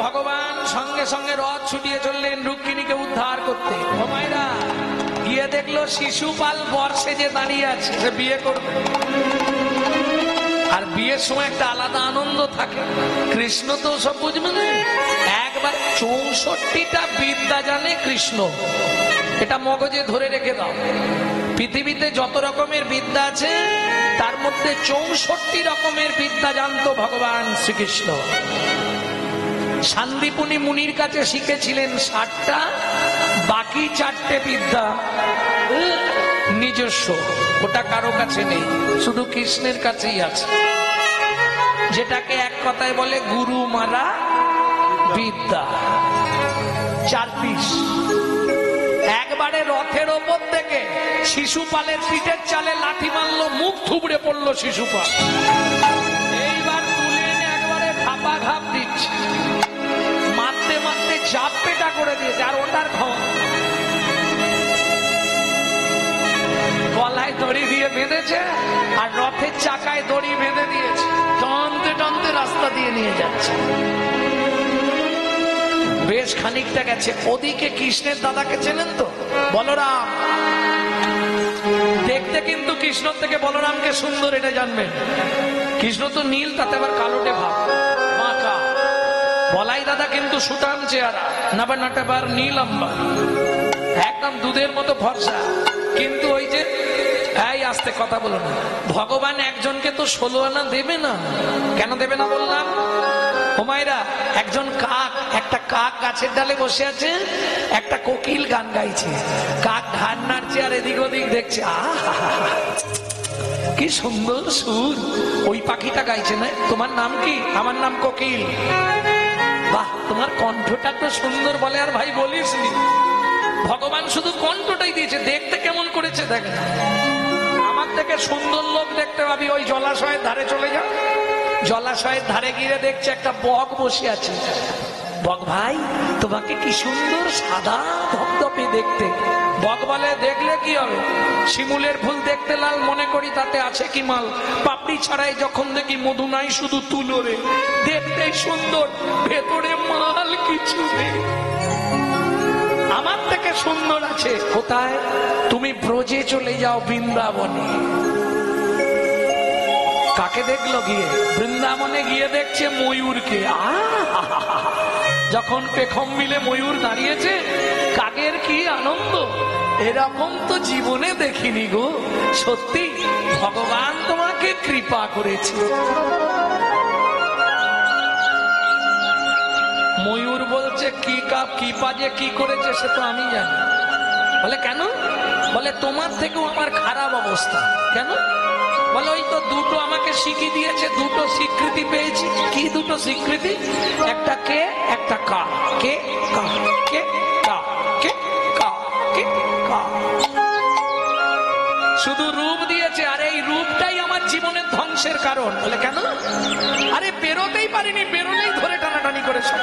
ভগবান সঙ্গে সঙ্গে রথ ছুটিয়ে চললেন রুক্মিণীকে উদ্ধার করতে। মায়েরা গিয়ে দেখলো শিশুপাল বর্ষে যে দাঁড়িয়ে আছে, সে বিয়ে করবে। আর বিয়ের সময় একটা আলাদা আনন্দ থাকে। কৃষ্ণ তো সব বুঝবে না, একবার 64টা বিদ্যা জানে কৃষ্ণ। এটা মগজে ধরে রেখে দাও। পৃথিবীতে যত রকমের বিদ্যা আছে তার মধ্যে 64 রকমের বিদ্যা জানতো ভগবান শ্রীকৃষ্ণ। শান্তিপুনি মুনির কাছে শিখেছিলেন 60টা, বাকি 4টে বিদ্যা নিজস্ব, ওটা কারো কাছে নেই, শুধু কৃষ্ণের কাছেই আছে। যেটাকে এক কথায় বলে গুরু মারা বিদ্যা। 4 পিস। একবারে রথের ওপর থেকে শিশুপালের পিঠের চালে লাথি মারলো, মুখ থুবড়ে পড়লো শিশুপাল। এইবার তুলে এনে একবারে ঘাপা ঘাপ দিচ্ছে, মারতে মারতে চাপ পেটা করে দিয়েছে। আর ওটার গলায় দড়ি দিয়ে বেঁধেছে আর রথের চাকায় দড়ি বেঁধে দিয়েছে, টানতে টানতে রাস্তা দিয়ে নিয়ে যাচ্ছে। বেশ খানিকটা গেছে, ওদিকে কৃষ্ণের দাদাকে চেনেন তো, বলরাম। দেখতে কিন্তু কৃষ্ণ থেকে বলরামকে সুন্দর, এটা জানবেন। কৃষ্ণ তো নীল, তাতে আবার কালোটে ভাব, বাঁকা। বলাই দাদা কিন্তু সুঠাম চেহারা, নাবা নাটাবার নীল আম্বা, একদম দুধের মতো ফর্সা। কিন্তু ওই যে এই আস্তে কথা বলো না, ভগবান একজনকে তো 16 আনা দেবে না। কেন দেবে না বললাম? হুমায়রা, একজন কাক, একটা কাক গাছের ডালে বসে আছে, একটা কোকিল গান গাইছে। কাক ঘাড় নাড়ছে আর এদিক ওদিক দেখছে, কি সুন্দর সুর। ওই পাখিটা গাইছে না, তোমার নাম কি? আমার নাম কোকিল। বাহ, তোমার কণ্ঠটা তো সুন্দর। বলে, আর ভাই বলিস নি, ভগবান শুধু কণ্ঠটাই দিয়েছে, দেখতে কেমন করেছে দেখ। আমার থেকে সুন্দর লোক দেখতে পাবি ওই জলাশয়ের ধারে চলে যাও। জলাশয়ের ধারে গিয়ে দেখছে একটা বক বসে আছে। বক, ভাই তোমাকে কি সুন্দর সাদা ধপধপে দেখতে। বক বলে, দেখলে কি হবে, শিমুলের ফুল দেখতে লাল, মনে করি তাতে আছে কি মাল। পাপড়ি ছাড়াই যখন দেখি মধু নাই, শুধু তুলো রে। দেখতেই সুন্দর, ভেতরে মাল কিছু নেই। আমার থেকে সুন্দর আছে কোথায়? তুমি ব্রজে চলে যাও, বৃন্দাবনে। কাকে দেখলো গিয়ে? বৃন্দাবনে গিয়ে দেখছে ময়ূরকে। যখন পেখম মিলে ময়ূর দাঁড়িয়েছে, কাকের কি আনন্দ, এরকম তো জীবনে দেখিনি গো। সত্যি ভগবান তোমাকে কৃপা করেছে। ময়ূর বলছে, কি কাপ কি পাজে কি করেছে সে তো আমি জানি। বলে, কেন? বলে, তোমার থেকেও আমার খারাপ অবস্থা। কেন? বলে, ওই তো দুটো আমাকে শিখিয়ে দিয়েছে, দুটো স্বীকৃতি পেয়েছি। কি দুটো স্বীকৃতি? একটা কে, একটা কা। কে কা, কে কা, কে কা, কে কা। শুধু রূপ দিয়েছে, আর এই রূপটাই আমার জীবনের ধ্বংসের কারণ। বলে, কেন? আরে বেরোতেই পারিনি, বেরোলেই ধরে টানাটানি করেছে।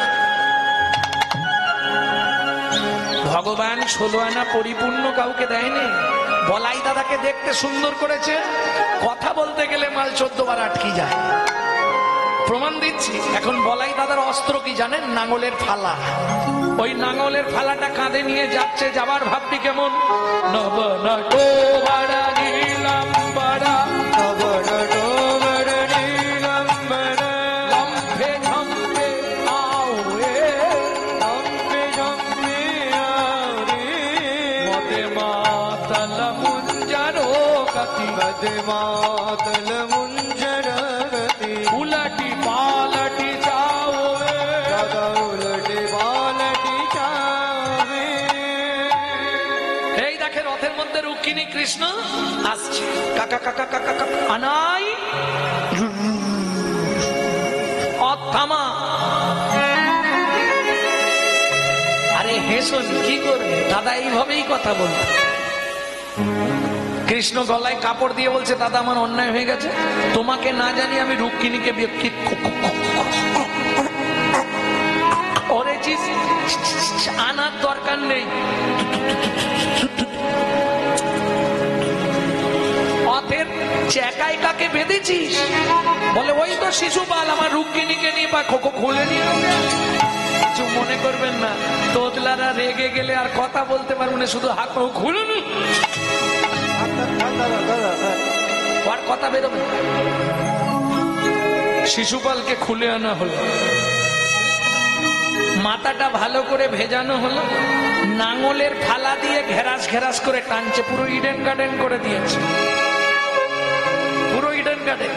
ভগবান 16 আনা পরিপূর্ণ কাউকে দেয়নি। বলাই দাদাকে দেখতে সুন্দর করেছে, কথা বলতে গেলে মাল 14 বার আটকে যায়। প্রমাণ দিচ্ছি। এখন বলাই দাদার অস্ত্র কি জানেন? নাঙলের ফালা। ওই নাঙলের ফালাটা কাঁধে নিয়ে যাচ্ছে, যাবার ভাবটি কেমন? উলাটি পালাটি যাও, উলাটি পালাটি যাবে। এই দেখে রথের মধ্যে রুক্মিণী কৃষ্ণ আসছে। কাকা কাকা কাকা কাকা আনাই থামা। আরে হেসন কি করবে দাদা, এইভাবেই কথা বলতে। কৃষ্ণ গলায় কাপড় দিয়ে বলছে, দাদা আমার অন্যায় হয়ে গেছে, তোমাকে না জানি আমি রুক্মিণীকে বিয়ে। আনার দরকার নেই। অথের চেকাই কাকে বেঁধেছিস? বলে ওই তো শিশুপাল, আমার রুক্মিণীকে নিয়ে বা খোকো খুলে নিয়ে। কিছু মনে করবেন না, তোতলারা রেগে গেলে আর কথা বলতে পারবো না, শুধু হাত খুলে নি, আর কথা বেরোবে। শিশুপালকে খুলে আনা হলো, মাথাটা ভালো করে ভেজানো হলো, নাঙলের ফালা দিয়ে ঘেরাস ঘেরাস করে টানছে, পুরো ইডেন গার্ডেন করে দিয়েছে, পুরো ইডেন গার্ডেন।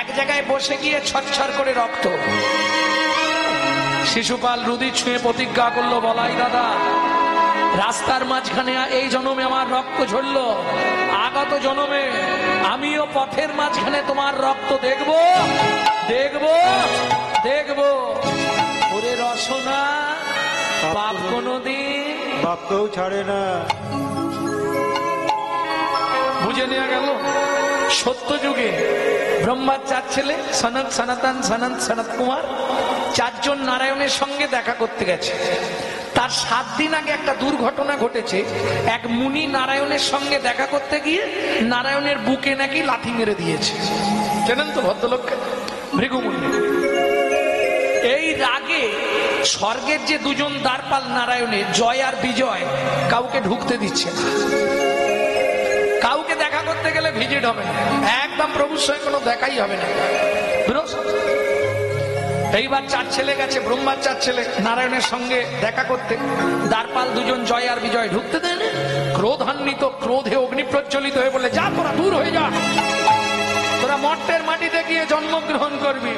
এক জায়গায় বসে গিয়ে ছটছর করে রক্ত। শিশুপাল রুদি ছুঁয়ে প্রতিজ্ঞা করলো, বলাই দাদা রাস্তার মাঝখানে এই জন্মে আমার রক্ত ঝরলো, আগত জন্মে আমিও পথের মাঝখানে তোমার রক্ত দেখবো দেখবো দেখবো। ওরে রসনা, পাপ কোনদিন বাপকেও ছাড়ে না। বুঝে নেওয়া গেল। সত্য যুগে ব্রহ্মার 4 ছেলে, সনত, সনাতন, সনন্ত, সনত কুমার, 4 জন নারায়ণের সঙ্গে দেখা করতে গেছে। তার 7 দিন আগে একটা দুর্ঘটনা ঘটেছে। এক মুনি নারায়ণের সঙ্গে দেখা করতে গিয়ে নারায়ণের বুকে নাকি লাথি মেরে দিয়েছে। জানেন তো ভদ্রলোককে? ভৃগুমুনি। এই রাগে স্বর্গের যে 2 জন দ্বারপাল নারায়ণের, জয় আর বিজয়, কাউকে ঢুকতে দিচ্ছে না। কাউকে দেখা করতে গেলে ভিজিট হবে না, একদম প্রভুর সঙ্গে কোনো দেখাই হবে না। এইবার 4 ছেলে গেছে, ব্রহ্মার 4 ছেলে নারায়ণের সঙ্গে দেখা করতে। দ্বারপাল 2 জন জয় আর বিজয় ঢুকতে দেয় না। ক্রোধান্বিত, ক্রোধে অগ্নি প্রজ্বলিত হয়ে বলে, যা তোরা দূর হয়ে যা, তোরা মর্তের মাটিতে গিয়ে জন্মগ্রহণ করবি।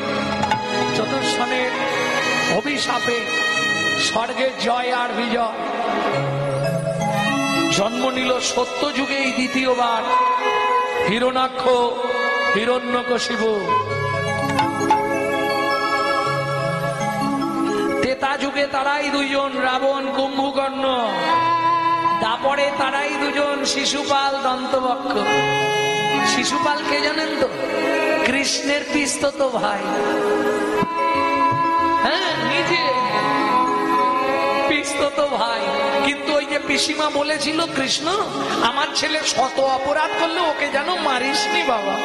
চতুর্শনের অভিশাপে স্বর্গের জয় আর বিজয় জন্ম নিল সত্য যুগেই দ্বিতীয়বার হিরণাক্ষ, হিরণ্যকশিপু। ত্রেতা যুগে তারাই 2 জন, রাবণ, কুম্ভকর্ণ। তারপরে তারাই 2 জন, শিশুপাল, দন্তবক্ষ। শিশুপাল কে জানেন তো? কৃষ্ণের পিস্তত ভাই। হ্যাঁ, নিজে পিস্তত ভাই। কিন্তু ওই যে পিসিমা বলেছিল, কৃষ্ণ আমার ছেলে শত অপরাধ করলে ওকে যেন মারিসনি বাবা,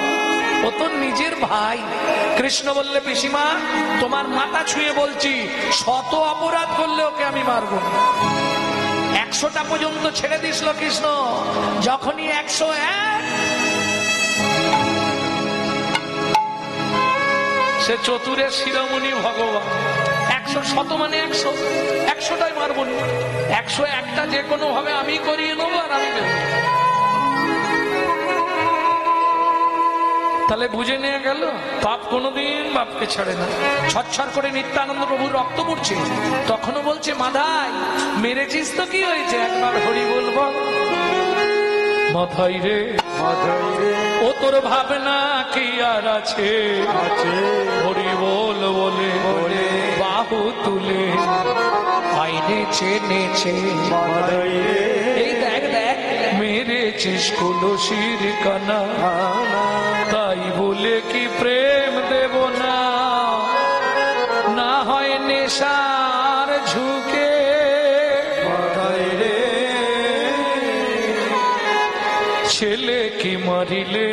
ও তো নিজের ভাই। কৃষ্ণ বললে, পিসিমা তোমার মাথা ছুঁয়ে বলছি, শত অপরাধ করলে ওকে আমি মারবো না। 100টা পর্যন্ত ছেড়ে দিছিল কৃষ্ণ। যখনই 101, সে চতুরের শিরোমণি ভগবান। 100, শত মানে 100, 100টাই মারবো না, 101টা যে কোনো ভাবে আমি করিয়ে নেবো আর আমি নেব। তাহলে বুঝে নিয়ে গেল, পাপ কোনোদিন বাপকে ছাড়ে না। ছটছর করে নিত্যানন্দ প্রভুর রক্ত পড়ছে, তখনও বলছে, মাধাই মেরেছিস তো কি হয়েছে, একবার হরি বলব। মাথায় রে, মাথায় রে, ও তোর ভাবনা কি আর আছে, হরি বল বলে বলে বাহু তুলে আইনে চেনেছে। মাথায় রে, এই দেখ দেখ মেরেছিস কলসির কানা, তাই বলে কি প্রেম দেব না, না হয় নেশার ঝুঁকে। মাথায় রে, ছেলে কি মারিলে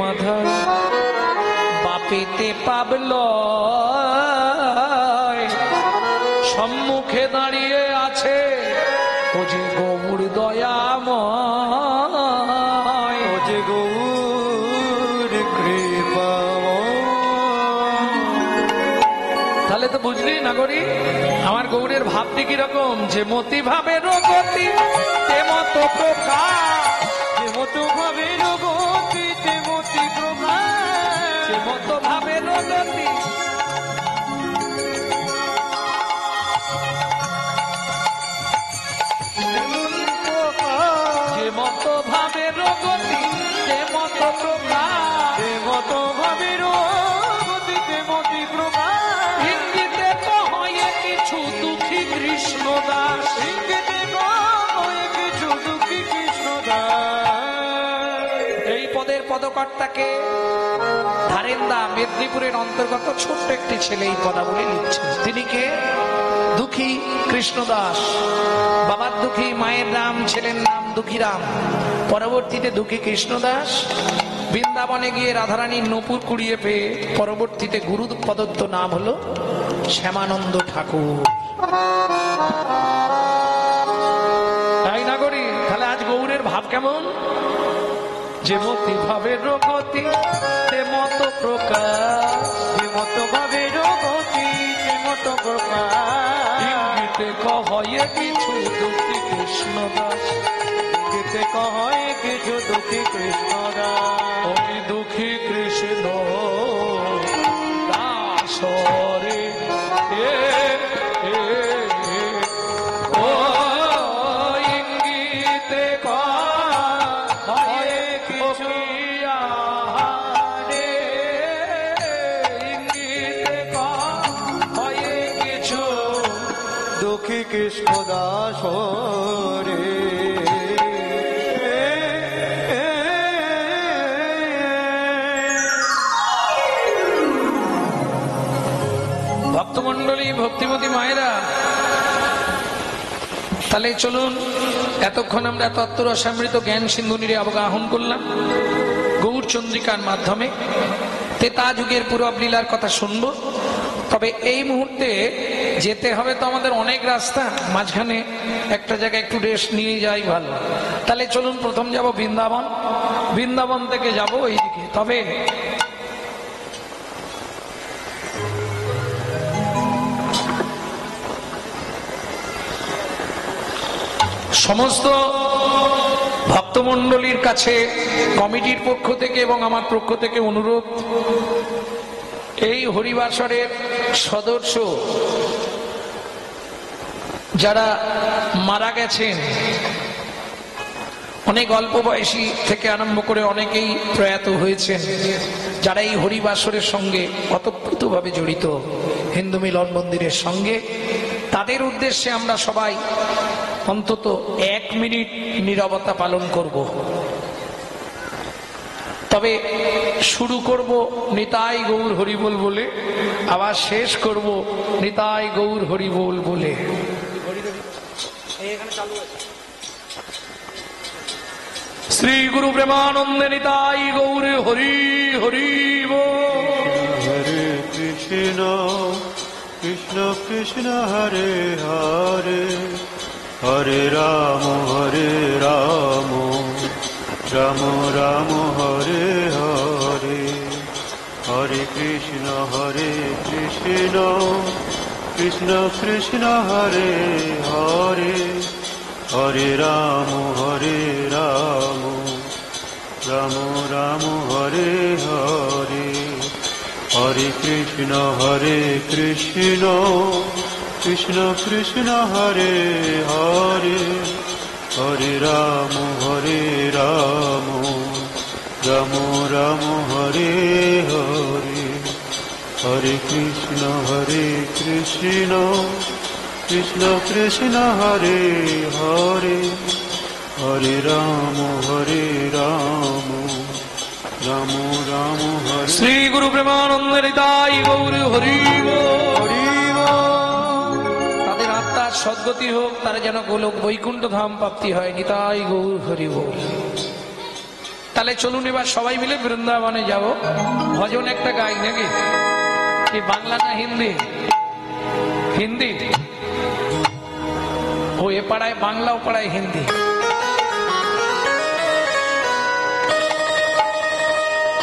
মাথায়, বাপেতে পাবল সম্মুখে দাঁড়িয়ে আছে, ও যে গৌর দয়াময়, ও যে গৌর কৃপাময়। তাহলে তো বুঝলি নাগরী, আমার গৌরের ভাবটি কিরকম, যে মতি ভাবের গতি তেমত প্রকাশ, মতো ভাবে গতি তেমতি প্রকাশ, যে মত ভাবের গতি যে মত ভাবের গতি তেমত প্রকাশ, মতো ভাবে গতি তেমতি প্রকাশ। হিন্দিতে তো হয় কিছু দুঃখী কৃষ্ণ দাস, ইঙ্গিতে হয় কিছু দুঃখী কৃষ্ণ দাস। এই পদের পদকর্তাকে ধারেন্দা মেদিনীপুরের অন্তর্গত ছোট্ট একটি ছেলে এই পদাবলী লিখছেন। তিনি কে? দুঃখী কৃষ্ণদাস। বাবার দুঃখী, মায়ের নাম, ছেলের নাম দুঃখীরাম। পরবর্তীতে দুঃখী কৃষ্ণদাস বৃন্দাবনে গিয়ে রাধারানীর নূপুর কুড়িয়ে পেয়ে পরবর্তীতে গুরু প্রদত্ত নাম হলো শ্যামানন্দ ঠাকুর। তাই না করি? তাহলে আজ গৌরের ভাব কেমন? যে মতি ভাবের গতি তে মত প্রকাশ, যে মতো ভাবের গতি যে মতো প্রকাশ, ইঙ্গিতে কহয়ে কিছু দুঃখী কৃষ্ণ দাস, গীতে কয় কিছু দুঃখী কৃষ্ণ দাস, আমি দুঃখী কৃষ্ণ দাস রে ও ইঙ্গিতে কহয়ে কিছু রে, ইঙ্গিতে কহয়ে কিছু দুঃখী কৃষ্ণ দাস রে। ভক্তমন্ডলী, ভক্তিমতী মায়েরা, তাহলে চলুন এতক্ষণ আমরা তত্ত্ব রসামৃত জ্ঞান সিন্ধুনিরে অবগাহন করলাম গৌর চন্দ্রিকার মাধ্যমে। তেতা যুগের পূরব লীলার কথা শুনব। তবে এই মুহূর্তে যেতে হবে তো আমাদের অনেক রাস্তা, মাঝখানে একটা জায়গায় একটু রেস্ট নিয়ে যাই ভালো। তাহলে চলুন প্রথম যাব বৃন্দাবন, বৃন্দাবন থেকে যাব এইদিকে। তবে সমস্ত ভক্তমণ্ডলীর কাছে কমিটির পক্ষ থেকে এবং আমার পক্ষ থেকে অনুরোধ, এই হরিবাসরের সদস্য যারা মারা গেছেন, অনেক অল্প বয়সী থেকে আরম্ভ করে অনেকেই প্রয়াত হয়েছেন, যারা এই হরিবাসরের সঙ্গে ওতপ্রোতভাবে জড়িত হিন্দু মিলন মন্দিরের সঙ্গে, তাদের উদ্দেশ্যে আমরা সবাই অন্তত 1 মিনিট নীরবতা পালন করব। তবে শুরু করব নিতাই গৌর হরিবোল বলে, আবার শেষ করব নিতাই গৌর হরিবোল বলে। শ্রী গুরু প্রেমানন্দে নিতাই গৌর হরি হরি বল। হরে কৃষ্ণ কৃষ্ণ কৃষ্ণ হরে হরে, হরে রাম রাম রাম হরে হরে, হরে কৃষ্ণ কৃষ্ণ কৃষ্ণ হরে হরে, হরে রাম রাম রাম হরে হরে, হরে কৃষ্ণ কৃষ্ণ কৃষ্ণ হরে হরে, হরে রাম রাম রাম হরে হরে, হরে কৃষ্ণ কৃষ্ণ কৃষ্ণ হরে হরে, হরে রাম রাম হরে। শ্রী গুরু প্রেমানন্দে নিতাই গৌর হরি বল। তাদের আত্মার সদ্গতি হোক, তারা যেন গোলক বৈকুণ্ঠ ধাম প্রাপ্তি হয়, নিতাই গৌর হরি বল। তাহলে চলুন এবার সবাই মিলে বৃন্দাবনে যাব। ভজন একটা গাই নাকি? কি বাংলা না হিন্দি? হিন্দি। ও এ পাড়ায় বাংলা, ও পাড়ায় হিন্দি।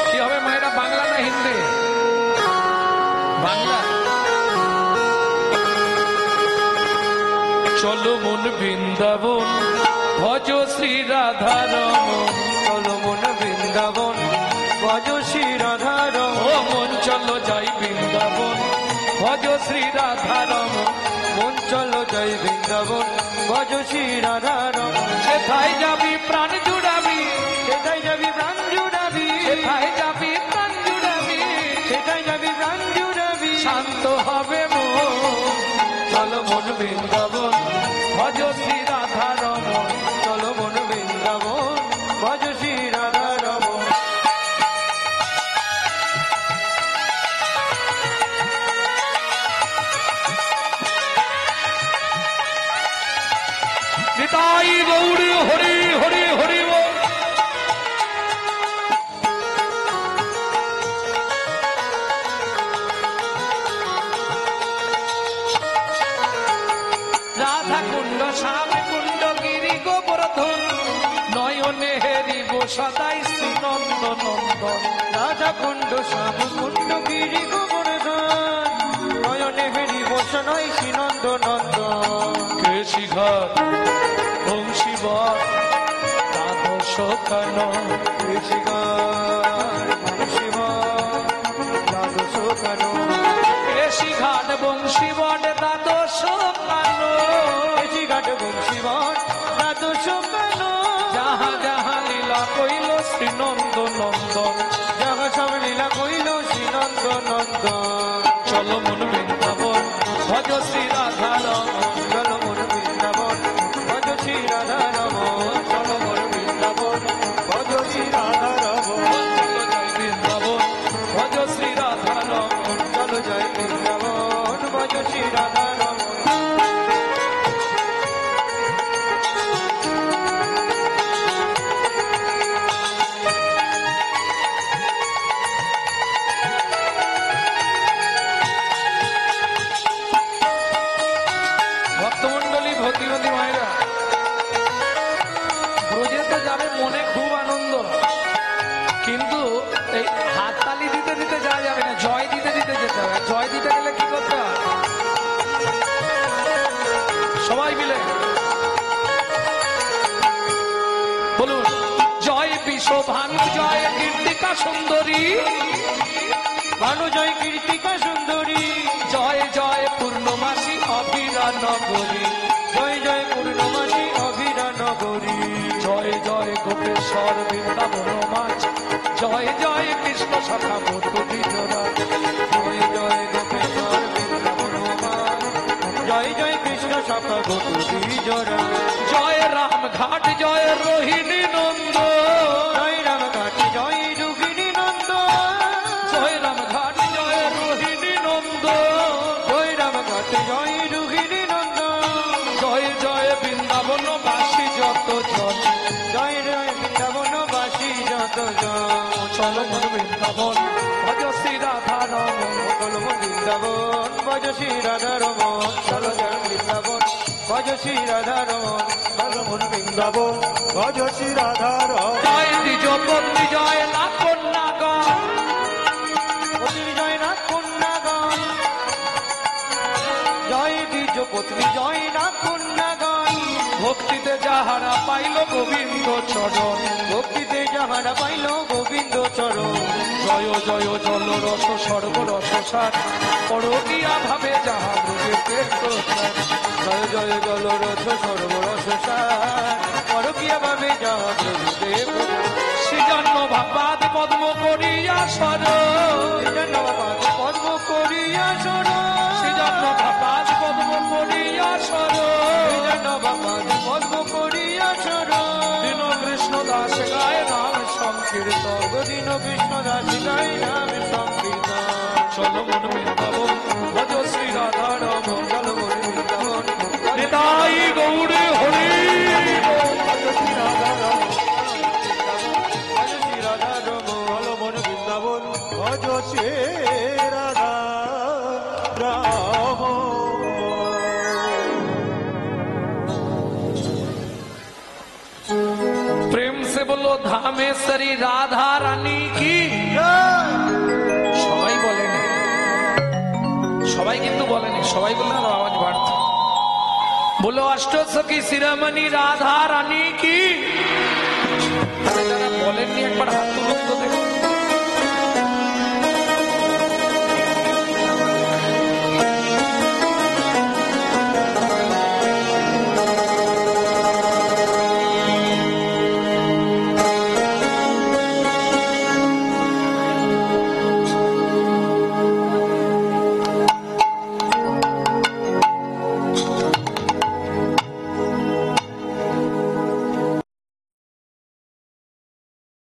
কি হবে মায়েরা, বাংলা না হিন্দি? বাংলা। চলো মন বৃন্দাবন ভজ শ্রী রাধারমন, চলো মন বৃন্দাবন ভজ শ্রী রাধারমন, ও মন চলো যাই বৃন্দাবন ভজ শ্রী রাধারমন, মন চলো যাই বৃন্দাবন ভজ শ্রী রাধারমন, সেথায় যাবি প্রাণ জুড়াবি, সেটাই যাবি প্রাণ জুড়াবি, সেথায় যাবি প্রাণ জুড়াবি, সেটাই যাবি প্রাণ জুড়াবি, শান্ত হবে মন। চলো মন বৃন্দাবন ভজ শ্রী রাধারমন, চলো মন বৃন্দাবন ভজ শ্রী রাধারমন। নিতাই গৌর হরি হরি রাধা কুণ্ড শ্যাম কুণ্ড গিরি গোবর্ধন নয়নে হেরি বসনয় শ্রীনন্দ নন্দন কেশি ঘাট বংশীবর দ্বাদশ কানন কেশি ঘাট বংশীবর দ্বাদশ কানন যাহা যাহা লীলা কইল শ্রীনন্দ নন্দন যাহা সব লীলা কইল শ্রীনন্দ নন্দন চলো মন বৃন্দাবন ভজ শ্রী রাধা রমন চল মন বৃন্দাবন ভজ শ্রী রাধা রমন চল মন বৃন্দাবন ভজ শ্রী রাধা রমন চলো জয় বৃন্দাবন ভজ শ্রী রাধা রমন চল জয় বৃন্দাবন ভজ শ্রী রাধা রমন ভক্তমন্ডলী ভক্তিমতী মায়েরা ব্রজে তো যাবে মনে খুব আনন্দ, কিন্তু এই হাততালি দিতে দিতে যাওয়া যাবে না, জয় দিতে দিতে যেতে হবে। জয় দিতে গেলে কি করতে হয়? সবাই মিলে বলুন, জয় বিশ্বভানু জয় কীর্তিকা সুন্দরী, ভানু জয় কীর্তিকা সুন্দরী, জয় জয় পূর্ণমাসী অভিরা নগরী, জয় জয় পূর্ণমাসী অভিরা নগরী, জয় জয় গোপেশ্বর বৃন্দাবন মাছ, জয় জয় কৃষ্ণ সখা মধুরী জোড়া, জয় জয় গোপেশ্বর বৃন্দাবন মা, জয় জয় কৃষ্ণ সখা গোপী জোড়া, জয় রাম ঘাট জয় রোহিণী নন্দ, জয় রাম ঘাট জয় রুগিণী নন্দ, জয় রাম ঘাট জয় রোহিণী নন্দ, জয় রাম ঘাট জয় রুগিণী নন্দ, জয় জয় বৃন্দাবন বাসী যত জন, জয় জয় বৃন্দাবনবাসী যত জন, চল মন বৃন্দাবন ভজ শ্রী রাধা রমন, চল মন বৃন্দাবন ভজ শ্রী রাধা রমন, চল জয় বৃন্দাবন ভজ শ্রী রাধা রমন, চল মন বৃন্দাবন ভজ শ্রী রাধা রমন জয় দ্বিজ পত্নী জয় না কন্যাগণ, পত্নী জয় নাথ কন্যাগণ, জয় দ্বিজ পত্নী জয় নাথ কন্যাগণ, ভক্তিতে যাহারা পাইল গোবিন্দ চরণ, ভক্তিতে যাহারা পাইল গোবিন্দ চরণ, জয় জয় জল রস সর্বরস সার, পরকিয়া ভাবে যাহা ব্রজে পেট, জয় জয় জল রস সর্বরস সার, পরকীয়া ভাবে যাহা প্রভুদেব, সৃজন্য ভাবাদ পদ্ম করিয়া সর, পদ্ম করিয়া সর, সৃজন্য ভাবাদ পদ্ম করিয়া সর, পদ্ম করিয়া সর, দীন কৃষ্ণ দাস গায় নাম সংকীর্তন, দীন কৃষ্ণ দাস গাই নাম সংকীর্তন, চল মন বৃন্দাবন ভজ শ্রী রাধা রমন, চল মন বৃন্দাবন নিতাই গৌরে হরি ভজ শ্রী রাধা রমন, ভজ শ্রী রাধা রমন, চল মন বৃন্দাবন ভজ শ্রী রাধা রমন प्रेम से बोलो धामेश्वरी राधा रानी की, সবাই বলেনি, সবাই কিন্তু বলেনি, সবাই বললে আরো আওয়াজ বাড়ত। বলো অষ্টসখী শিরোমণি রাধা রানী কি, যারা বলেননি একবার হাত তুলুন তো দেখুন।